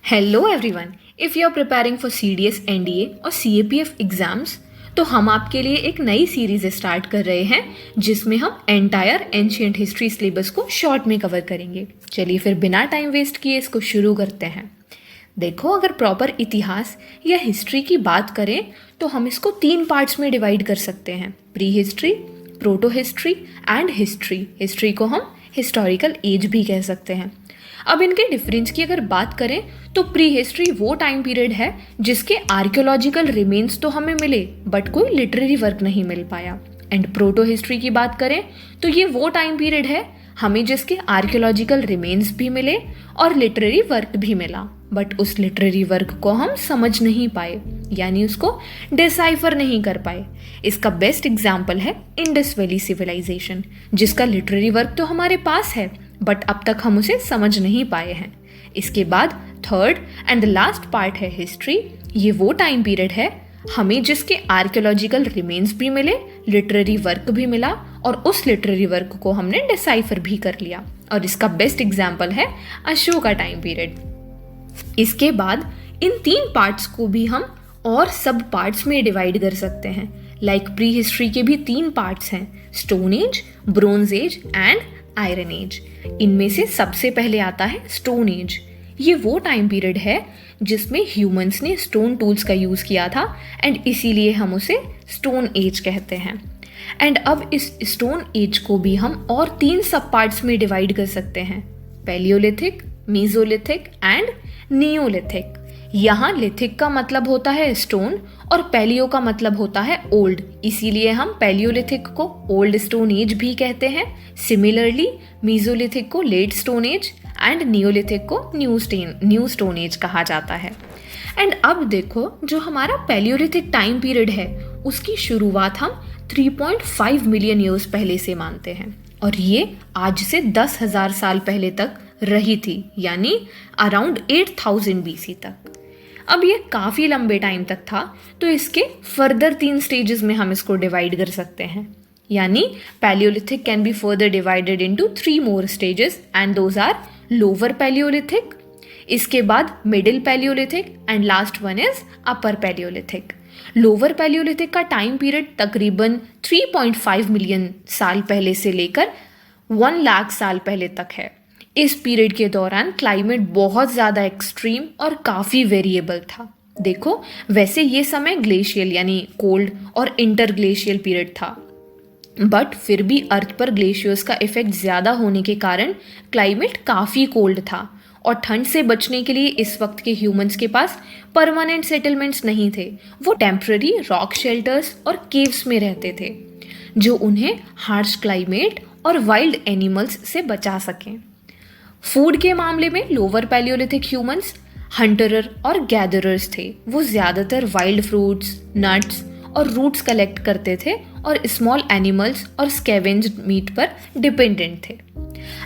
Hello everyone. If you are preparing for CDS NDA और CAPF exams तो हम आपके लिए एक नई सीरीज स्टार्ट कर रहे हैं जिसमें हम एंटायर एंशिएंट हिस्ट्री सिलेबस को शॉर्ट में कवर करेंगे। चलिए फिर बिना टाइम वेस्ट किए इसको शुरू करते हैं। देखो, अगर प्रॉपर इतिहास या हिस्ट्री की बात करें तो हम इसको 3 पार्ट्स में डिवाइड कर सकते हैं: pre history, proto history and history. History को हम हिस्टोरिकल एज भी कह सकते हैं। अब इनके डिफरेंस की अगर बात करें तो प्री हिस्ट्री वो टाइम पीरियड है जिसके आर्कियोलॉजिकल रिमेन्स तो हमें मिले बट कोई लिटरेरी वर्क नहीं मिल पाया। एंड प्रोटो हिस्ट्री की बात करें तो ये वो टाइम पीरियड है हमें जिसके आर्कियोलॉजिकल रिमेन्स भी मिले और लिटरेरी वर्क भी मिला, बट उस लिटरेरी वर्क को हम समझ नहीं पाए, यानी उसको डिसाइफर नहीं कर पाए। इसका बेस्ट एग्जाम्पल है इंडस वैली सिविलाइजेशन, जिसका लिटरेरी वर्क तो हमारे पास है बट अब तक हम उसे समझ नहीं पाए हैं। इसके बाद third and the last part है हिस्ट्री। ये वो टाइम पीरियड है हमें जिसके आर्कियोलॉजिकल रिमेन्स भी मिले, लिटरेरी वर्क भी मिला और उस लिटरेरी वर्क को हमने डिसाइफर भी कर लिया, और इसका बेस्ट एग्जाम्पल है अशोका टाइम पीरियड। इसके बाद इन 3 पार्ट्स को भी हम और सब पार्ट्स में डिवाइड कर सकते हैं। लाइक प्री हिस्ट्री के भी 3 पार्ट्स हैं: stone age, bronze age and iron age. इनमें से सबसे पहले आता है स्टोन एज। ये वो टाइम पीरियड है जिसमें ह्यूमंस ने स्टोन टूल्स का यूज़ किया था एंड इसीलिए हम उसे स्टोन एज कहते हैं। एंड अब इस स्टोन एज को भी हम और 3 सब पार्ट्स में डिवाइड कर सकते हैं: पैलियोलिथिक, मीजोलिथिक एंड नियोलिथिक। यहाँ लिथिक का मतलब होता है स्टोन और पैलियो का मतलब होता है ओल्ड, इसीलिए हम पैलियोलिथिक को ओल्ड स्टोन एज भी कहते हैं। सिमिलरली मीजोलिथिक को late stone age and Neolithic को न्यू स्टोन एज कहा जाता है। एंड अब देखो, जो हमारा पैलियोलिथिक टाइम पीरियड है उसकी शुरुआत हम 3.5 मिलियन ईयर्स पहले से मानते हैं और ये आज से 10,000 साल पहले तक रही थी, यानी अराउंड 8000 BC तक। अब ये काफ़ी लंबे टाइम तक था, तो इसके फर्दर 3 स्टेजेस में हम इसको डिवाइड कर सकते हैं, यानी Palaeolithic can be further divided into 3 more stages and those are lower Palaeolithic, इसके बाद middle Palaeolithic and last one is upper Palaeolithic. Lower Palaeolithic का टाइम पीरियड तकरीबन 3.5 मिलियन साल पहले से लेकर 1 लाख साल पहले तक है। इस पीरियड के दौरान क्लाइमेट बहुत ज़्यादा एक्सट्रीम और काफ़ी वेरिएबल था। देखो, वैसे ये समय ग्लेशियल यानी कोल्ड और इंटरग्लेशियल पीरियड था, बट फिर भी अर्थ पर ग्लेशियर्स का इफेक्ट ज़्यादा होने के कारण क्लाइमेट काफ़ी कोल्ड था और ठंड से बचने के लिए इस वक्त के ह्यूमंस के पास परमानेंट सेटलमेंट्स नहीं थे। वो टेम्पररी रॉक शेल्टर्स और केव्स में रहते थे जो उन्हें हार्श क्लाइमेट और वाइल्ड एनिमल्स से बचा सकें। फूड के मामले में लोअर पैलियोलिथिक ह्यूमंस हंटरर और गैदरर्स थे। वो ज़्यादातर वाइल्ड फ्रूट्स, नट्स और रूट्स कलेक्ट करते थे और स्मॉल एनिमल्स और स्कैवेंज्ड मीट पर डिपेंडेंट थे।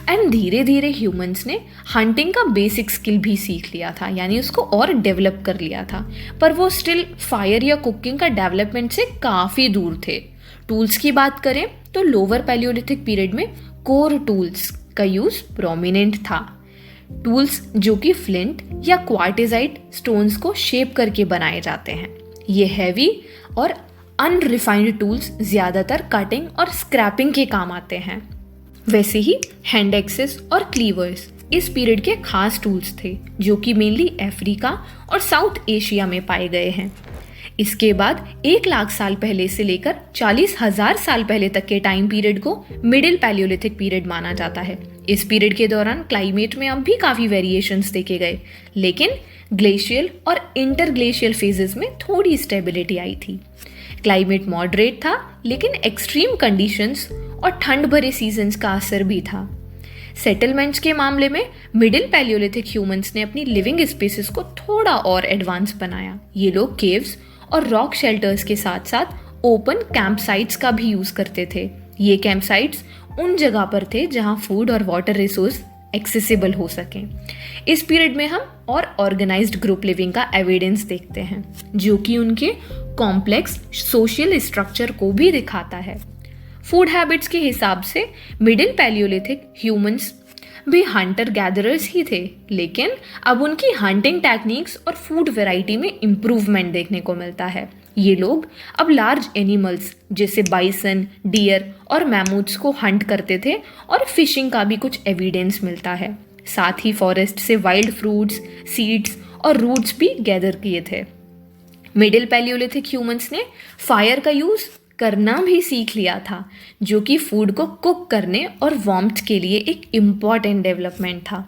एंड धीरे धीरे ह्यूमंस ने हंटिंग का बेसिक स्किल भी सीख लिया था, यानी उसको और डेवलप कर लिया था, पर वो स्टिल फायर या कुकिंग का डेवलपमेंट से काफ़ी दूर थे। टूल्स की बात करें तो लोअर पैलियोलिथिक पीरियड में कोर टूल्स का यूज़ प्रोमिनेंट था। टूल्स जो कि फ्लिंट या क्वार्टेजाइट स्टोन्स को शेप करके बनाए जाते हैं। ये हैवी और अनरिफाइंड टूल्स ज़्यादातर कटिंग और स्क्रैपिंग के काम आते हैं। वैसे ही हैंड एक्सेस और क्लीवर्स इस पीरियड के खास टूल्स थे जो कि मेनली अफ्रीका और साउथ एशिया में पाए गए हैं। इसके बाद 1 लाख साल पहले से लेकर 40,000 साल पहले तक के टाइम पीरियड को मिडिल पैलियोलिथिक पीरियड माना जाता है। इस पीरियड के दौरान क्लाइमेट में अब भी काफ़ी वेरिएशंस देखे गए, लेकिन ग्लेशियल और इंटरग्लेशियल फेजेस में थोड़ी स्टेबिलिटी आई थी। क्लाइमेट मॉडरेट था, लेकिन एक्सट्रीम कंडीशंस और ठंड भरे सीजन्स का असर भी था। सेटलमेंट्स के मामले में मिडिल पैलियोलिथिक ह्यूमंस ने अपनी लिविंग स्पेसेस को थोड़ा और एडवांस बनाया। ये लोग केव्स और रॉक शेल्टर्स के साथ साथ ओपन कैंप साइट्स का भी यूज़ करते थे। ये कैंप साइट्स उन जगह पर थे जहाँ फूड और वाटर रिसोर्स एक्सेसिबल हो सकें। इस पीरियड में हम और ऑर्गेनाइज्ड ग्रुप लिविंग का एविडेंस देखते हैं जो कि उनके कॉम्प्लेक्स सोशल स्ट्रक्चर को भी दिखाता है। फूड हैबिट्स के हिसाब से मिडिल पैलियोलिथिक ह्यूमंस भी हंटर गैदरर्स ही थे, लेकिन अब उनकी हंटिंग टेक्निक्स और फूड वैरायटी में इम्प्रूवमेंट देखने को मिलता है। ये लोग अब लार्ज एनिमल्स जैसे बाइसन, डियर और मैमूथ्स को हंट करते थे और फिशिंग का भी कुछ एविडेंस मिलता है। साथ ही फॉरेस्ट से वाइल्ड फ्रूट्स, सीड्स और रूट्स भी गैदर किए थे। मिडिल पैलियोलिथिक ह्यूमंस ने फायर का यूज़ करना भी सीख लिया था, जो कि फूड को कुक करने और वार्मथ के लिए एक इम्पॉर्टेंट डेवलपमेंट था।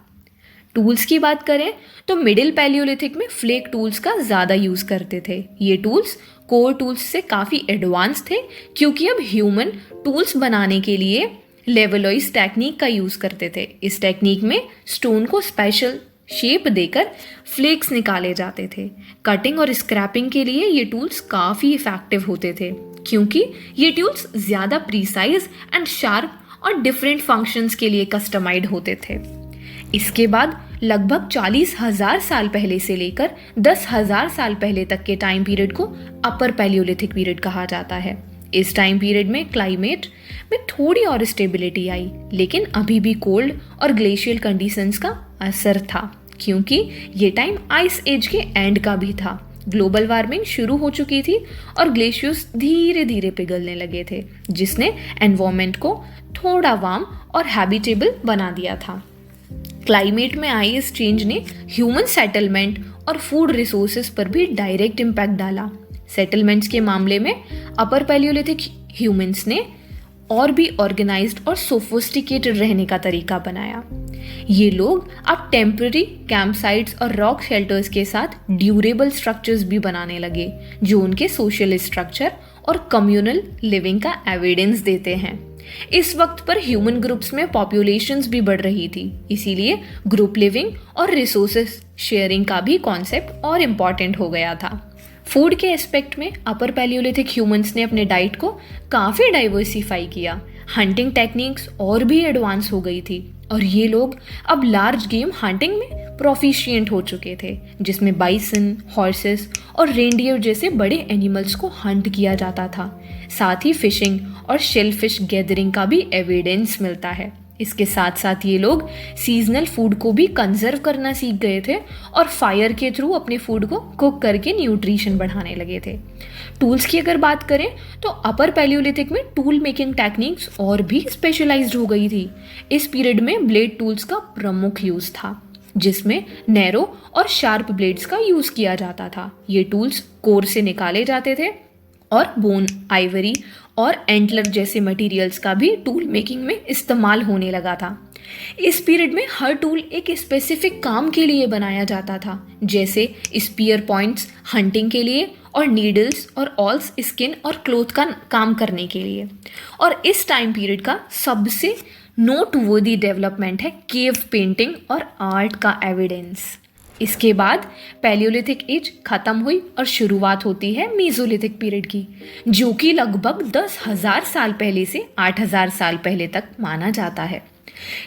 टूल्स की बात करें तो मिडिल पैलियोलिथिक में फ्लेक टूल्स का ज़्यादा यूज़ करते थे। ये टूल्स कोर टूल्स से काफ़ी एडवांस थे, क्योंकि अब ह्यूमन टूल्स बनाने के लिए लेवलॉइज टेक्निक का यूज़ करते थे। इस टेक्निक में स्टोन को स्पेशल शेप देकर फ्लेक्स निकाले जाते थे। कटिंग और स्क्रैपिंग के लिए ये टूल्स काफ़ी इफ़ेक्टिव होते थे, क्योंकि ये टूल्स ज़्यादा प्रीसाइज एंड शार्प और डिफरेंट फंक्शंस के लिए कस्टमाइज्ड होते थे। इसके बाद लगभग 40,000 साल पहले से लेकर 10,000 साल पहले तक के टाइम पीरियड को अपर पैलियोलिथिक पीरियड कहा जाता है। इस टाइम पीरियड में क्लाइमेट में थोड़ी और स्टेबिलिटी आई, लेकिन अभी भी कोल्ड और ग्लेशियल कंडीशंस का असर था, क्योंकि ये टाइम आइस एज के एंड का भी था। ग्लोबल वार्मिंग शुरू हो चुकी थी और ग्लेशियर्स धीरे धीरे पिघलने लगे थे, जिसने एनवायरनमेंट को थोड़ा वार्म और हैबिटेबल बना दिया था। क्लाइमेट में आई इस चेंज ने ह्यूमन सेटलमेंट और फूड रिसोर्सेज पर भी डायरेक्ट इम्पैक्ट डाला। सेटलमेंट्स के मामले में अपर पैलियोलिथिक ह्यूमंस ने और भी ऑर्गेनाइज्ड और सोफिस्टिकेटेड रहने का तरीका बनाया। ये लोग अब टेम्पररी कैंप साइट्स और रॉक शेल्टर्स के साथ ड्यूरेबल स्ट्रक्चर्स भी बनाने लगे, जो उनके सोशल स्ट्रक्चर और कम्युनल लिविंग का एविडेंस देते हैं। इस वक्त पर ह्यूमन ग्रुप्स में पॉपुलेशंस भी बढ़ रही थी, इसीलिए ग्रुप लिविंग और रिसोर्सेस शेयरिंग का भी कॉन्सेप्ट और इम्पॉर्टेंट हो गया था। फूड के एस्पेक्ट में अपर पैलियोलिथिक ह्यूमंस ने अपने डाइट को काफ़ी डाइवर्सिफाई किया। हंटिंग टेक्निक्स और भी एडवांस हो गई थी और ये लोग अब लार्ज गेम हंटिंग में प्रोफिशिएंट हो चुके थे, जिसमें बाइसन, हॉर्सेस और रेनडियर जैसे बड़े एनिमल्स को हंट किया जाता था। साथ ही फिशिंग और शेलफिश गैदरिंग का भी एविडेंस मिलता है। इसके साथ साथ ये लोग सीजनल फूड को भी कंजर्व करना सीख गए थे और फायर के थ्रू अपने फूड को कुक करके न्यूट्रिशन बढ़ाने लगे थे। टूल्स की अगर बात करें तो अपर पैलियोलिथिक में टूल मेकिंग टेक्निक्स और भी स्पेशलाइज्ड हो गई थी। इस पीरियड में ब्लेड टूल्स का प्रमुख यूज़ था, जिसमें नैरो और शार्प ब्लेड्स का यूज़ किया जाता था। ये टूल्स कोर से निकाले जाते थे और बोन, आइवरी और एंटलर जैसे मटेरियल्स का भी टूल मेकिंग में इस्तेमाल होने लगा था। इस पीरियड में हर टूल एक स्पेसिफिक काम के लिए बनाया जाता था, जैसे स्पीयर पॉइंट्स हंटिंग के लिए और नीडल्स और ऑल्स स्किन और क्लोथ का काम करने के लिए। और इस टाइम पीरियड का सबसे नोटवर्दी डेवलपमेंट है केव पेंटिंग और आर्ट का एविडेंस। इसके बाद पैलियोलिथिक एज खत्म हुई और शुरुआत होती है मीजोलिथिक पीरियड की, जो कि लगभग 10,000 साल पहले से 8,000 साल पहले तक माना जाता है।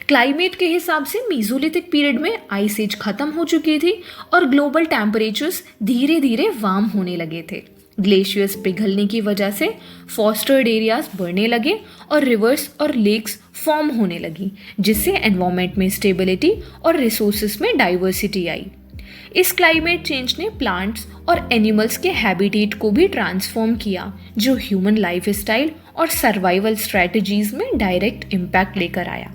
क्लाइमेट के हिसाब से मीजोलिथिक पीरियड में आइस एज खत्म हो चुकी थी और ग्लोबल टेम्परेचर्स धीरे धीरे वार्म होने लगे थे। ग्लेशियर्स पिघलने की वजह से फॉस्टर्ड एरियाज बढ़ने लगे और रिवर्स और लेक्स फॉर्म होने लगी, जिससे एनवायरनमेंट में स्टेबिलिटी और रिसोर्सेज में डाइवर्सिटी आई। इस क्लाइमेट चेंज ने प्लांट्स और एनिमल्स के हैबिटेट को भी ट्रांसफॉर्म किया, जो ह्यूमन लाइफस्टाइल और सर्वाइवल स्ट्रेटजीज में डायरेक्ट इम्पैक्ट लेकर आया।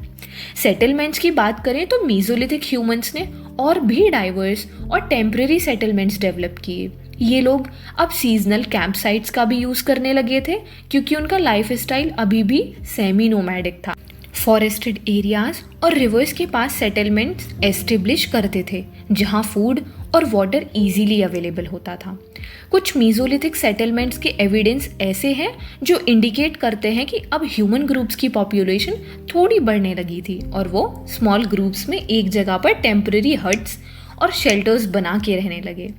सेटलमेंट्स की बात करें तो मीजोलिथिक ह्यूमंस ने और भी डाइवर्स और टेम्पररी सेटलमेंट्स डेवलप किए। ये लोग अब सीजनल कैंप साइट्स का भी यूज़ करने लगे थे, क्योंकि उनका लाइफस्टाइल अभी भी सेमी नोमैडिक था। फॉरेस्टेड एरियाज और रिवर्स के पास सेटलमेंट्स एस्टेब्लिश करते थे, जहां फूड और वाटर इजीली अवेलेबल होता था। कुछ मीजोलिथिक सेटलमेंट्स के एविडेंस ऐसे हैं जो इंडिकेट करते हैं कि अब ह्यूमन ग्रुप्स की पॉपुलेशन थोड़ी बढ़ने लगी थी और वो स्मॉल ग्रुप्स में एक जगह पर टेम्पररी हट्स और शेल्टर्स बना के रहने लगे।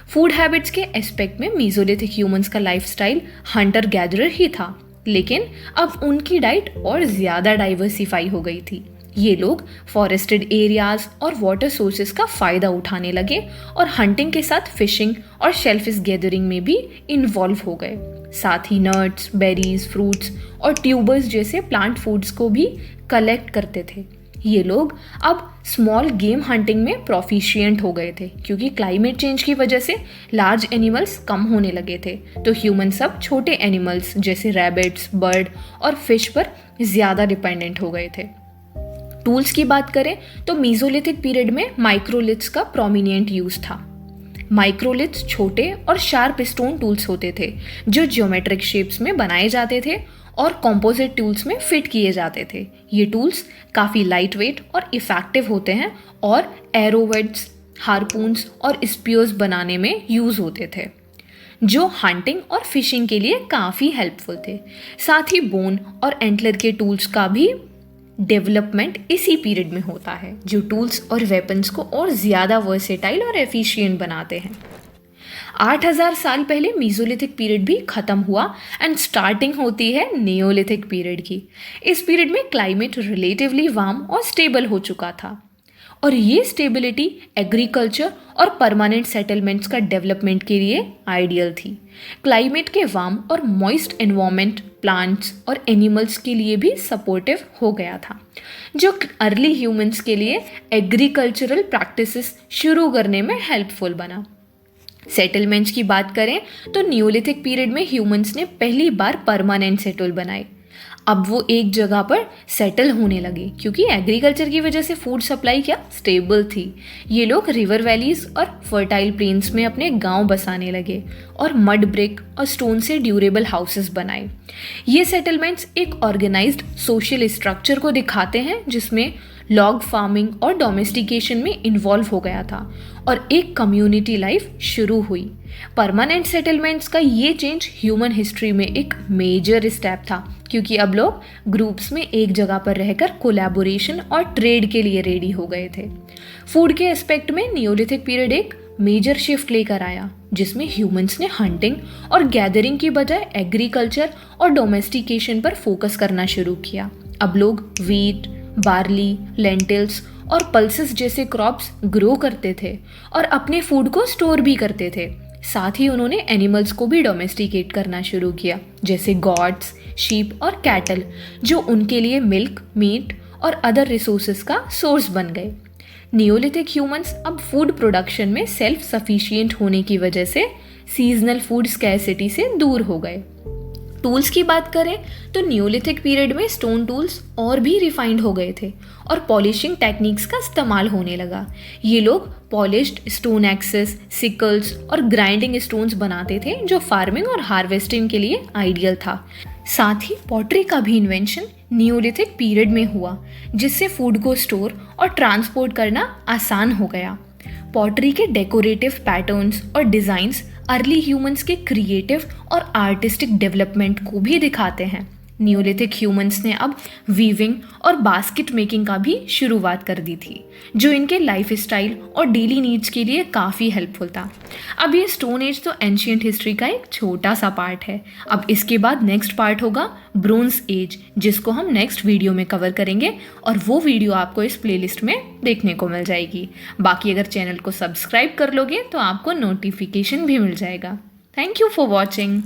फूड हैबिट्स के एस्पेक्ट में मीजोलिथिक ह्यूमंस का लाइफस्टाइल हंटर गैदरर ही था, लेकिन अब उनकी डाइट और ज़्यादा डाइवर्सिफाई हो गई थी। ये लोग फॉरेस्टेड एरियाज और वाटर सोर्सेज का फ़ायदा उठाने लगे और हंटिंग के साथ फिशिंग और शेलफिश गैदरिंग में भी इन्वॉल्व हो गए। साथ ही नट्स, बेरीज, फ्रूट्स और ट्यूबर्स जैसे प्लांट फूड्स को भी कलेक्ट करते थे। ये लोग अब स्मॉल गेम हंटिंग में प्रोफिशिएंट हो गए थे क्योंकि क्लाइमेट चेंज की वजह से लार्ज एनिमल्स कम होने लगे थे, तो ह्यूमन सब छोटे एनिमल्स जैसे रैबिट्स, बर्ड और फिश पर ज़्यादा डिपेंडेंट हो गए थे। टूल्स की बात करें तो मीजोलिथिक पीरियड में माइक्रोलिथ्स का प्रोमिनेंट यूज था। माइक्रोलिथ्स छोटे और शार्प स्टोन टूल्स होते थे जो ज्योमेट्रिक शेप्स में बनाए जाते थे और कॉम्पोजिट टूल्स में फिट किए जाते थे। ये टूल्स काफ़ी लाइट वेट और इफ़ेक्टिव होते हैं और एरोवेट्स, हारपून्स और स्पीयर्स बनाने में यूज़ होते थे, जो हंटिंग और फिशिंग के लिए काफ़ी हेल्पफुल थे। साथ ही बोन और एंटलर के टूल्स का भी डेवलपमेंट इसी पीरियड में होता है, जो टूल्स और वेपन्स को और ज़्यादा वर्सेटाइल और एफिशिएंट बनाते हैं। 8000 साल पहले मीजोलिथिक पीरियड भी खत्म हुआ एंड स्टार्टिंग होती है नियोलिथिक पीरियड की। इस पीरियड में क्लाइमेट रिलेटिवली वार्म और स्टेबल हो चुका था और ये स्टेबिलिटी एग्रीकल्चर और परमानेंट सेटलमेंट्स का डेवलपमेंट के लिए आइडियल थी। क्लाइमेट के वार्म और मॉइस्ट एनवायरनमेंट प्लांट्स और एनिमल्स के लिए भी सपोर्टिव हो गया था, जो अर्ली ह्यूमंस के लिए एग्रीकल्चरल प्रैक्टिसेस शुरू करने में हेल्पफुल बना। सेटलमेंट्स की बात करें तो नियोलिथिक पीरियड में ह्यूमंस ने पहली बार परमानेंट सेटल बनाए। अब वो एक जगह पर सेटल होने लगे क्योंकि एग्रीकल्चर की वजह से फूड सप्लाई क्या स्टेबल थी। ये लोग रिवर वैलीज और फर्टाइल प्लेन्स में अपने गांव बसाने लगे और मड ब्रिक और स्टोन से ड्यूरेबल हाउसेस बनाए। ये सेटलमेंट्स एक ऑर्गेनाइज्ड सोशल स्ट्रक्चर को दिखाते हैं जिसमें लॉग फार्मिंग और डोमेस्टिकेशन में इन्वॉल्व हो गया था और एक कम्युनिटी लाइफ शुरू हुई। परमानेंट सेटलमेंट्स का ये चेंज ह्यूमन हिस्ट्री में एक मेजर स्टेप था क्योंकि अब लोग ग्रुप्स में एक जगह पर रहकर कोलैबोरेशन और ट्रेड के लिए रेडी हो गए थे। फूड के एस्पेक्ट में नियोलिथिक पीरियड एक मेजर शिफ्ट लेकर आया जिसमें ह्यूमंस ने हंटिंग और गैदरिंग की बजाय एग्रीकल्चर और डोमेस्टिकेशन पर फोकस करना शुरू किया। अब लोग वीट, बार्ली, लेंटिल्स और पल्सेस जैसे क्रॉप्स ग्रो करते थे और अपने फूड को स्टोर भी करते थे। साथ ही उन्होंने एनिमल्स को भी डोमेस्टिकेट करना शुरू किया जैसे गॉट्स, शीप और कैटल, जो उनके लिए मिल्क, मीट और अदर रिसोर्सेज का सोर्स बन गए। नियोलिथिक ह्यूमंस अब फूड प्रोडक्शन में सेल्फ सफिशिएंट होने की वजह से सीजनल फूड स्कैरसिटी से दूर हो गए। टूल्स की बात करें तो नियोलिथिक पीरियड में स्टोन टूल्स और भी रिफाइंड हो गए थे और पॉलिशिंग टेक्निक्स का इस्तेमाल होने लगा। ये लोग पॉलिश्ड स्टोन एक्सेस, सिकल्स और ग्राइंडिंग स्टोन्स बनाते थे जो फार्मिंग और हार्वेस्टिंग के लिए आइडियल था। साथ ही पॉटरी का भी इन्वेंशन नियोलिथिक पीरियड में हुआ जिससे फूड को स्टोर और ट्रांसपोर्ट करना आसान हो गया। पॉटरी के डेकोरेटिव पैटर्न्स और डिज़ाइंस अर्ली ह्यूमंस के क्रिएटिव और आर्टिस्टिक डेवलपमेंट को भी दिखाते हैं। नियोलिथिक ह्यूमंस ने अब वीविंग और बास्केट मेकिंग का भी शुरुआत कर दी थी, जो इनके लाइफ स्टाइल और डेली नीड्स के लिए काफ़ी हेल्पफुल था। अब ये स्टोन एज तो एंशियंट हिस्ट्री का एक छोटा सा पार्ट है। अब इसके बाद नेक्स्ट पार्ट होगा ब्रोंज एज, जिसको हम नेक्स्ट वीडियो में कवर करेंगे और वो वीडियो आपको इस प्लेलिस्ट में देखने को मिल जाएगी। बाकी अगर चैनल को सब्सक्राइब कर लोगे तो आपको नोटिफिकेशन भी मिल जाएगा। Thank you for watching.